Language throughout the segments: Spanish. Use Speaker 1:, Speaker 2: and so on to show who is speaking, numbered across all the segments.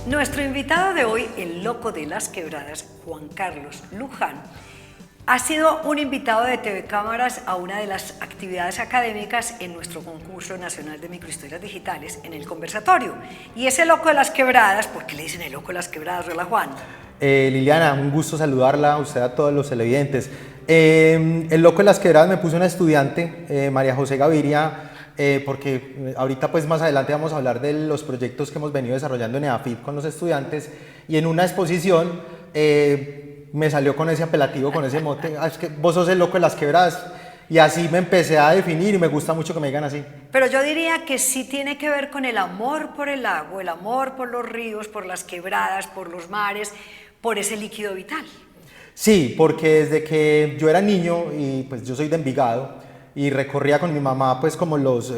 Speaker 1: Nuestro invitado de hoy, el loco de las quebradas, Juan Carlos Luján, ha sido un invitado de TV Cámaras a una de las actividades académicas en nuestro concurso nacional de microhistorias digitales, en el conversatorio. Y ese loco de las quebradas, ¿por qué le dicen el loco de las quebradas? Hola, Juan.
Speaker 2: Liliana, un gusto saludarla, a usted, a todos los televidentes. El loco de las quebradas me puso una estudiante, María José Gaviria, porque ahorita pues más adelante vamos a hablar de los proyectos que hemos venido desarrollando en EAFIT con los estudiantes, y en una exposición me salió con ese apelativo, con ese mote, es que vos sos el loco de las quebradas, y así me empecé a definir y me gusta mucho que me digan así.
Speaker 1: Pero yo diría que sí tiene que ver con el amor por el agua, el amor por los ríos, por las quebradas, por los mares, por ese líquido vital.
Speaker 2: Sí, porque desde que yo era niño, y pues yo soy de Envigado, y recorría con mi mamá pues como los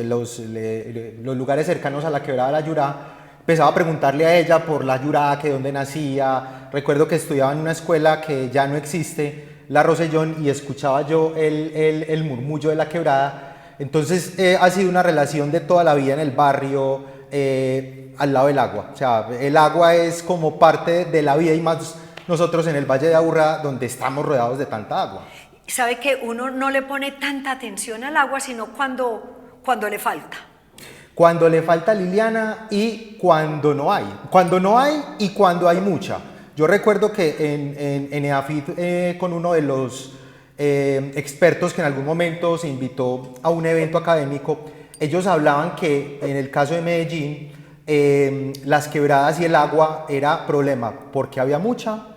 Speaker 2: lugares cercanos a la quebrada de la Yurá, empezaba a preguntarle a ella por la Yurá, que dónde nacía. Recuerdo que estudiaba en una escuela que ya no existe, la Rosellón, y escuchaba yo el murmullo de la quebrada. Entonces ha sido una relación de toda la vida en el barrio, al lado del agua. O sea, el agua es como parte de la vida, y más nosotros en el Valle de Aburrá, donde estamos rodeados de tanta agua.
Speaker 1: Sabe que uno no le pone tanta atención al agua, sino cuando le falta.
Speaker 2: Cuando le falta, Liliana, y cuando no hay. Cuando no hay y cuando hay mucha. Yo recuerdo que en EAFIT, con uno de los expertos que en algún momento se invitó a un evento académico, ellos hablaban que en el caso de Medellín, las quebradas y el agua era problema porque había mucha,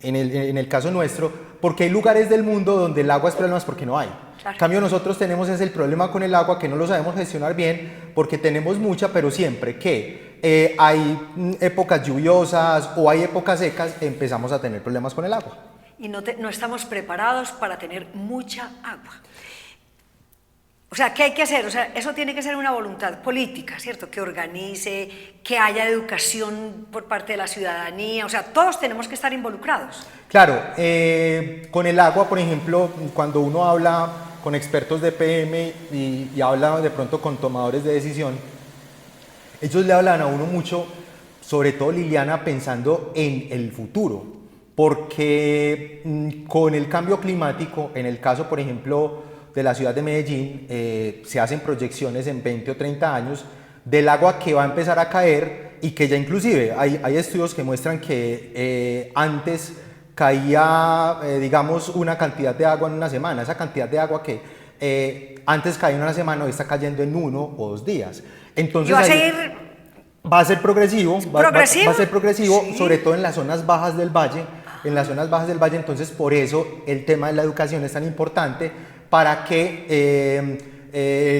Speaker 2: en el caso nuestro, porque hay lugares del mundo donde el agua es problema porque no hay. Claro. En cambio, nosotros tenemos el problema con el agua, que no lo sabemos gestionar bien, porque tenemos mucha, pero siempre que hay épocas lluviosas o hay épocas secas, empezamos a tener problemas con el agua.
Speaker 1: Y no estamos preparados para tener mucha agua. O sea, ¿qué hay que hacer? O sea, eso tiene que ser una voluntad política, ¿cierto? Que organice, que haya educación por parte de la ciudadanía, o sea, todos tenemos que estar involucrados.
Speaker 2: Claro, con el agua, por ejemplo, cuando uno habla con expertos de PM y habla de pronto con tomadores de decisión, ellos le hablan a uno mucho, sobre todo Liliana, pensando en el futuro, porque con el cambio climático, en el caso, por ejemplo, de la ciudad de Medellín, se hacen proyecciones en 20 o 30 años del agua que va a empezar a caer, y que ya inclusive hay estudios que muestran que antes caía, digamos, una cantidad de agua en una semana. Esa cantidad de agua que antes caía en una semana, hoy está cayendo en 1 o 2 días. Entonces,
Speaker 1: ¿y va a seguir?
Speaker 2: Va a ser progresivo, va a ser progresivo, sí. Sobre todo en las zonas bajas del valle. En las zonas bajas del valle, entonces por eso el tema de la educación es tan importante, para que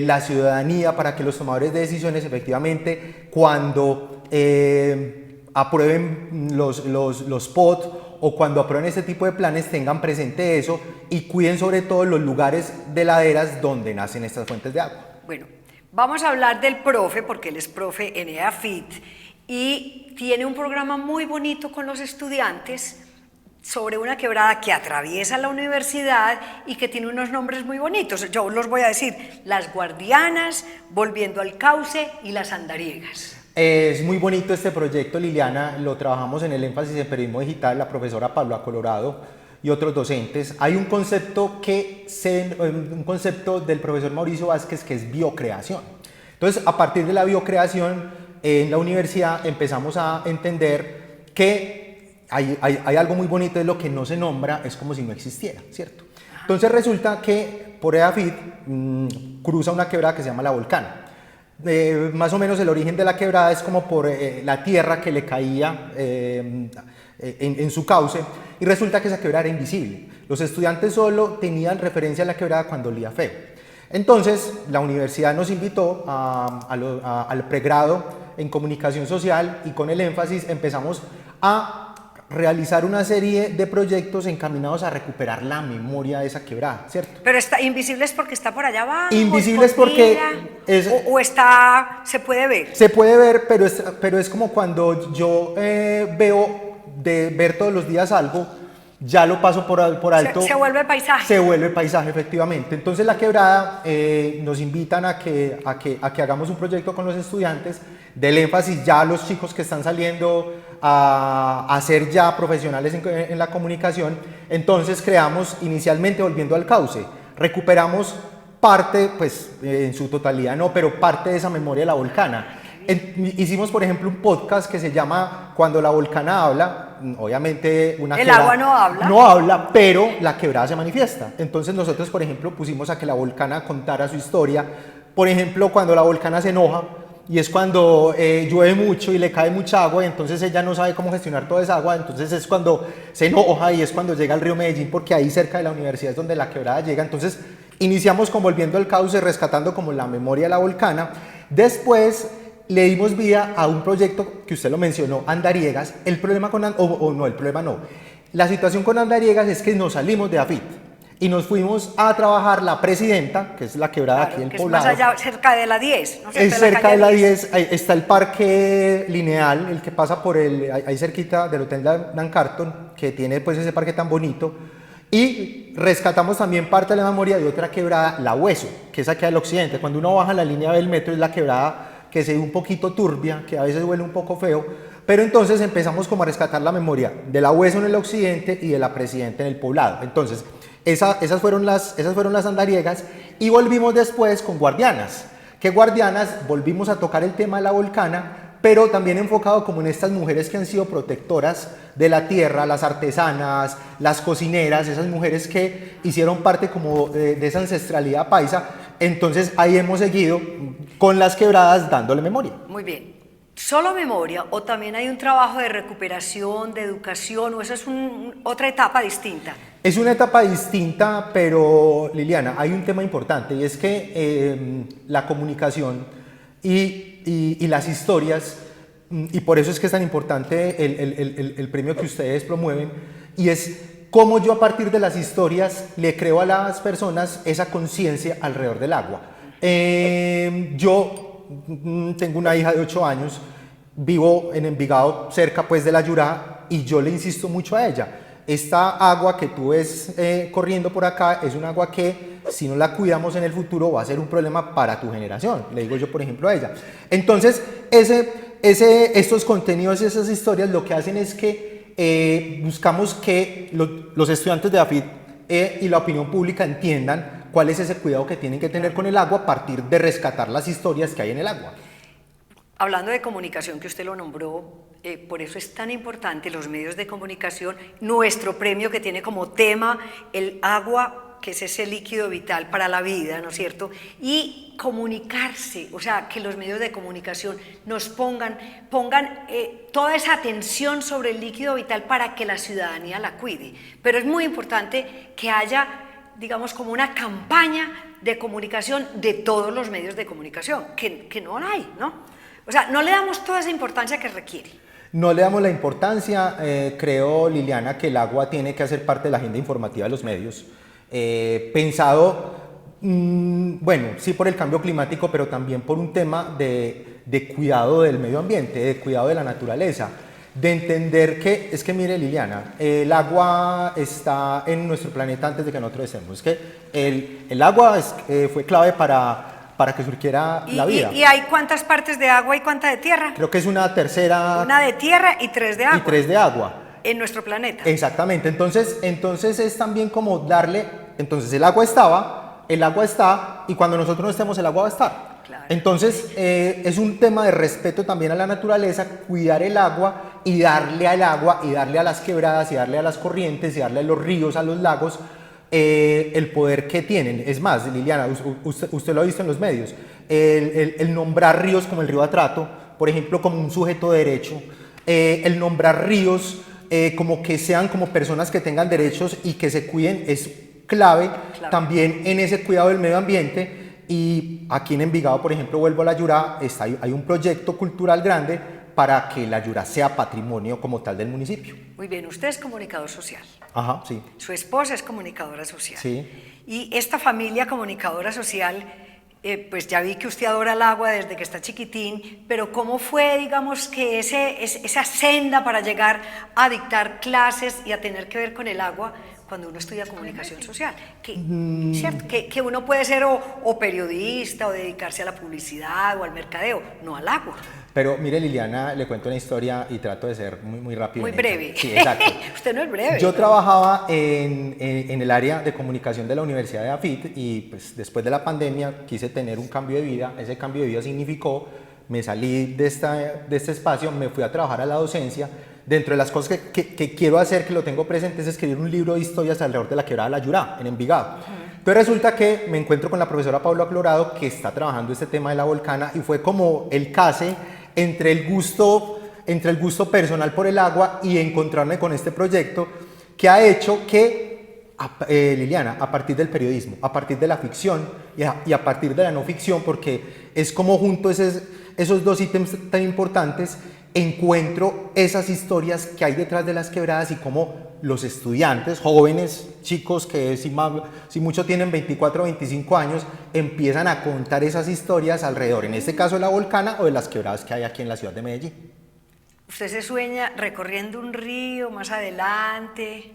Speaker 2: la ciudadanía, para que los tomadores de decisiones efectivamente, cuando aprueben los POT o cuando aprueben este tipo de planes, tengan presente eso y cuiden sobre todo los lugares de laderas donde nacen estas fuentes de agua.
Speaker 1: Bueno, vamos a hablar del profe, porque él es profe en EAFIT y tiene un programa muy bonito con los estudiantes sobre una quebrada que atraviesa la universidad y que tiene unos nombres muy bonitos. Yo los voy a decir: Las Guardianas, Volviendo al Cauce y Las Andariegas.
Speaker 2: Es muy bonito este proyecto, Liliana. Lo trabajamos en el énfasis en periodismo digital, la profesora Paula Colorado y otros docentes. Hay un concepto del profesor Mauricio Vázquez, que es biocreación. Entonces, a partir de la biocreación, en la universidad empezamos a entender que hay algo muy bonito de lo que no se nombra, es como si no existiera, ¿cierto? Entonces resulta que por EAFIT cruza una quebrada que se llama La Volcana. Más o menos el origen de la quebrada es como por la tierra que le caía en su cauce, y resulta que esa quebrada era invisible. Los estudiantes solo tenían referencia a la quebrada cuando olía feo. Entonces la universidad nos invitó al pregrado en comunicación social, y con el énfasis empezamos a realizar una serie de proyectos encaminados a recuperar la memoria de esa quebrada, ¿cierto?
Speaker 1: Pero está invisible, es porque está por allá abajo.
Speaker 2: Invisible es porque
Speaker 1: está, se puede ver.
Speaker 2: Se puede ver, pero es como cuando yo veo de ver todos los días algo, ya lo paso por alto.
Speaker 1: Se vuelve paisaje.
Speaker 2: Se vuelve paisaje, efectivamente. Entonces la quebrada nos invitan a que hagamos un proyecto con los estudiantes, del énfasis ya a los chicos que están saliendo a ser ya profesionales en la comunicación. Entonces creamos inicialmente Volviendo al Cauce, recuperamos parte, pues en su totalidad no, pero parte de esa memoria de la Volcana. Hicimos, por ejemplo, un podcast que se llama Cuando la Volcana habla. Obviamente
Speaker 1: el agua no habla.
Speaker 2: No habla, pero la quebrada se manifiesta. Entonces nosotros, por ejemplo, pusimos a que la Volcana contara su historia. Por ejemplo, cuando la Volcana se enoja, y es cuando llueve mucho y le cae mucha agua, y entonces ella no sabe cómo gestionar toda esa agua, entonces es cuando se enoja y es cuando llega al río Medellín, porque ahí cerca de la universidad es donde la quebrada llega. Entonces iniciamos con Volviendo al Cauce, rescatando como la memoria de la Volcana. Después le dimos vida a un proyecto que usted lo mencionó, Andariegas. El problema con la situación con Andariegas es que nos salimos de AFIT y nos fuimos a trabajar la Presidenta, que es la quebrada aquí en el poblado.
Speaker 1: Es más allá, cerca de la 10. ¿No?
Speaker 2: Es cerca de la 10, ahí está el parque lineal, el que pasa por ahí cerquita del Hotel Dan Carton, que tiene pues ese parque tan bonito. Y rescatamos también parte de la memoria de otra quebrada, La Hueso, que es aquí al occidente. Cuando uno baja la línea del metro es la quebrada que se ve un poquito turbia, que a veces huele un poco feo, pero entonces empezamos como a rescatar la memoria de La Hueso en el occidente y de la Presidenta en el poblado. Entonces, esas fueron las Andariegas, y volvimos después con Guardianas, que Guardianas volvimos a tocar el tema de la Volcana, pero también enfocado como en estas mujeres que han sido protectoras de la tierra, las artesanas, las cocineras, esas mujeres que hicieron parte como de esa ancestralidad paisa. Entonces ahí hemos seguido con las quebradas dándole memoria.
Speaker 1: Muy bien. ¿Solo memoria o también hay un trabajo de recuperación, de educación, o eso es otra etapa distinta?
Speaker 2: Es una etapa distinta, pero Liliana, hay un tema importante, y es que la comunicación y las historias, y por eso es que es tan importante el premio que ustedes promueven, y es cómo yo a partir de las historias le creo a las personas esa conciencia alrededor del agua. Yo tengo una hija de 8 años, vivo en Envigado, cerca pues de la Yurá, y yo le insisto mucho a ella. Esta agua que tú ves corriendo por acá es un agua que, si no la cuidamos en el futuro, va a ser un problema para tu generación, le digo yo por ejemplo a ella. Entonces estos contenidos y esas historias lo que hacen es que buscamos que los estudiantes de AFIT y la opinión pública entiendan cuál es ese cuidado que tienen que tener con el agua a partir de rescatar las historias que hay en el agua.
Speaker 1: Hablando de comunicación, que usted lo nombró, por eso es tan importante los medios de comunicación, nuestro premio que tiene como tema el agua, que es ese líquido vital para la vida, ¿no es cierto? Y comunicarse, o sea, que los medios de comunicación nos pongan toda esa atención sobre el líquido vital para que la ciudadanía la cuide. Pero es muy importante que haya, digamos, como una campaña de comunicación de todos los medios de comunicación, que no la hay, ¿no? O sea, no le damos toda esa importancia que requiere.
Speaker 2: No le damos la importancia, creo, Liliana, que el agua tiene que hacer parte de la agenda informativa de los medios. Pensado, bueno, sí por el cambio climático, pero también por un tema de cuidado del medio ambiente, de cuidado de la naturaleza, de entender que, es que mire Liliana, el agua está en nuestro planeta antes de que nosotros estemos. Es que el agua fue clave para que surgiera la vida.
Speaker 1: ¿Y hay cuántas partes de agua y cuánta de tierra?
Speaker 2: Creo que es una tercera.
Speaker 1: Una de tierra y 3 de agua.
Speaker 2: Y 3 de agua.
Speaker 1: En nuestro planeta.
Speaker 2: Exactamente. Entonces es también como darle. Entonces el agua está, y cuando nosotros no estemos, el agua va a estar. Claro. Entonces es un tema de respeto también a la naturaleza, cuidar el agua y darle al agua y darle a las quebradas y darle a las corrientes y darle a los ríos, a los lagos, el poder que tienen. Es más, Liliana, usted lo ha visto en los medios, el nombrar ríos como el río Atrato, por ejemplo, como un sujeto de derecho, el nombrar ríos como que sean como personas que tengan derechos y que se cuiden, es clave también en ese cuidado del medio ambiente. Y aquí en Envigado, por ejemplo, vuelvo a la Yurá, hay un proyecto cultural grande para que la Yurá sea patrimonio como tal del municipio.
Speaker 1: Muy bien, usted es comunicador social.
Speaker 2: Ajá, sí.
Speaker 1: Su esposa es comunicadora social.
Speaker 2: Sí.
Speaker 1: Y esta familia comunicadora social pues ya vi que usted adora el agua desde que está chiquitín, pero ¿cómo fue, digamos, que esa senda para llegar a dictar clases y a tener que ver con el agua cuando uno estudia comunicación social? ¿Cierto? Que uno puede ser o periodista o dedicarse a la publicidad o al mercadeo, no al agua.
Speaker 2: Pero mire, Liliana, le cuento una historia y trato de ser muy rápido.
Speaker 1: Muy breve.
Speaker 2: Sí, exacto.
Speaker 1: Usted no es breve.
Speaker 2: Yo trabajaba en el área de comunicación de la Universidad de AFIT y pues después de la pandemia quise tener un cambio de vida. Ese cambio de vida significó, me salí de este espacio, me fui a trabajar a la docencia. Dentro de las cosas que quiero hacer, que lo tengo presente, es escribir un libro de historias alrededor de la quebrada de la Yurá, en Envigado. Entonces resulta que me encuentro con la profesora Paula Colorado, que está trabajando este tema de la volcana, y fue como el case entre el gusto personal por el agua y encontrarme con este proyecto que ha hecho que, Liliana, a partir del periodismo, a partir de la ficción y a partir de la no ficción, porque es como junto esos dos ítems tan importantes, encuentro esas historias que hay detrás de las quebradas y cómo los estudiantes, jóvenes, chicos que si mucho tienen 24 o 25 años, empiezan a contar esas historias alrededor, en este caso de la volcana o de las quebradas que hay aquí en la ciudad de Medellín.
Speaker 1: ¿Usted se sueña recorriendo un río más adelante?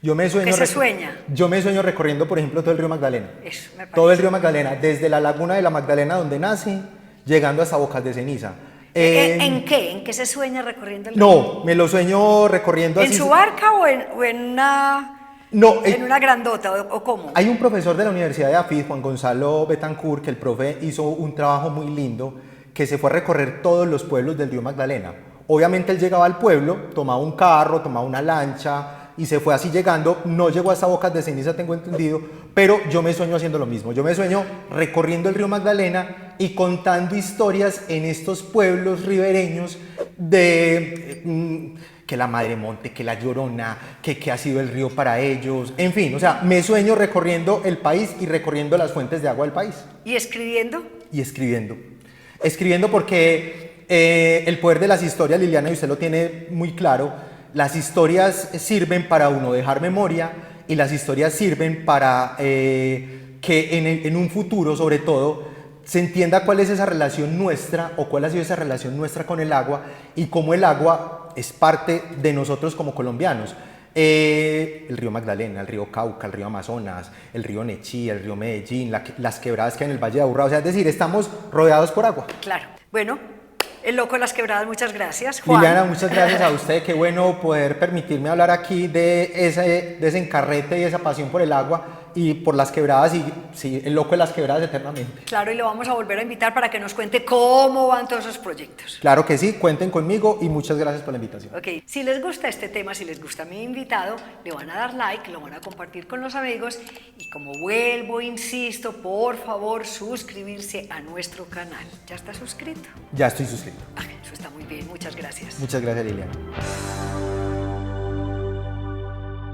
Speaker 2: ¿Qué
Speaker 1: se sueña?
Speaker 2: Yo me sueño recorriendo, por ejemplo, todo el río Magdalena.
Speaker 1: Eso, me parece.
Speaker 2: Todo el río Magdalena, desde la laguna de la Magdalena donde nace, llegando hasta Bocas de Ceniza.
Speaker 1: ¿En qué? ¿En qué se sueña recorriendo el río?
Speaker 2: No, me lo sueño recorriendo así.
Speaker 1: ¿En su barca o en una,
Speaker 2: no,
Speaker 1: en una grandota o cómo?
Speaker 2: Hay un profesor de la Universidad de AFIT, Juan Gonzalo Betancourt, que el profe hizo un trabajo muy lindo, que se fue a recorrer todos los pueblos del río Magdalena. Obviamente él llegaba al pueblo, tomaba un carro, tomaba una lancha y se fue así llegando, no llegó hasta Bocas de Ceniza, tengo entendido, pero yo me sueño haciendo lo mismo, yo me sueño recorriendo el río Magdalena y contando historias en estos pueblos ribereños de que la Madre Monte, que la Llorona, que ha sido el río para ellos, en fin, o sea, me sueño recorriendo el país y recorriendo las fuentes de agua del país.
Speaker 1: ¿Y escribiendo?
Speaker 2: Y escribiendo porque el poder de las historias, Liliana, y usted lo tiene muy claro, las historias sirven para uno dejar memoria y las historias sirven para que en un futuro, sobre todo, se entienda cuál es esa relación nuestra o cuál ha sido esa relación nuestra con el agua y cómo el agua es parte de nosotros como colombianos. El río Magdalena, el río Cauca, el río Amazonas, el río Nechí, el río Medellín, las quebradas que hay en el Valle de Aburrá, o sea, es decir, estamos rodeados por agua.
Speaker 1: Claro, bueno. El Loco de las Quebradas, muchas gracias, Juan.
Speaker 2: Liliana, muchas gracias a usted, qué bueno poder permitirme hablar aquí de ese encarrete y esa pasión por el agua y por las quebradas y sí, el Loco de las Quebradas eternamente.
Speaker 1: Claro, y lo vamos a volver a invitar para que nos cuente cómo van todos esos proyectos.
Speaker 2: Claro que sí, cuenten conmigo y muchas gracias por la invitación.
Speaker 1: Ok, si les gusta este tema, si les gusta mi invitado, le van a dar like, lo van a compartir con los amigos y como vuelvo, insisto, por favor, suscribirse a nuestro canal. ¿Ya está suscrito?
Speaker 2: Ya estoy suscrito.
Speaker 1: Eso está muy bien, muchas gracias.
Speaker 2: Muchas gracias, Liliana.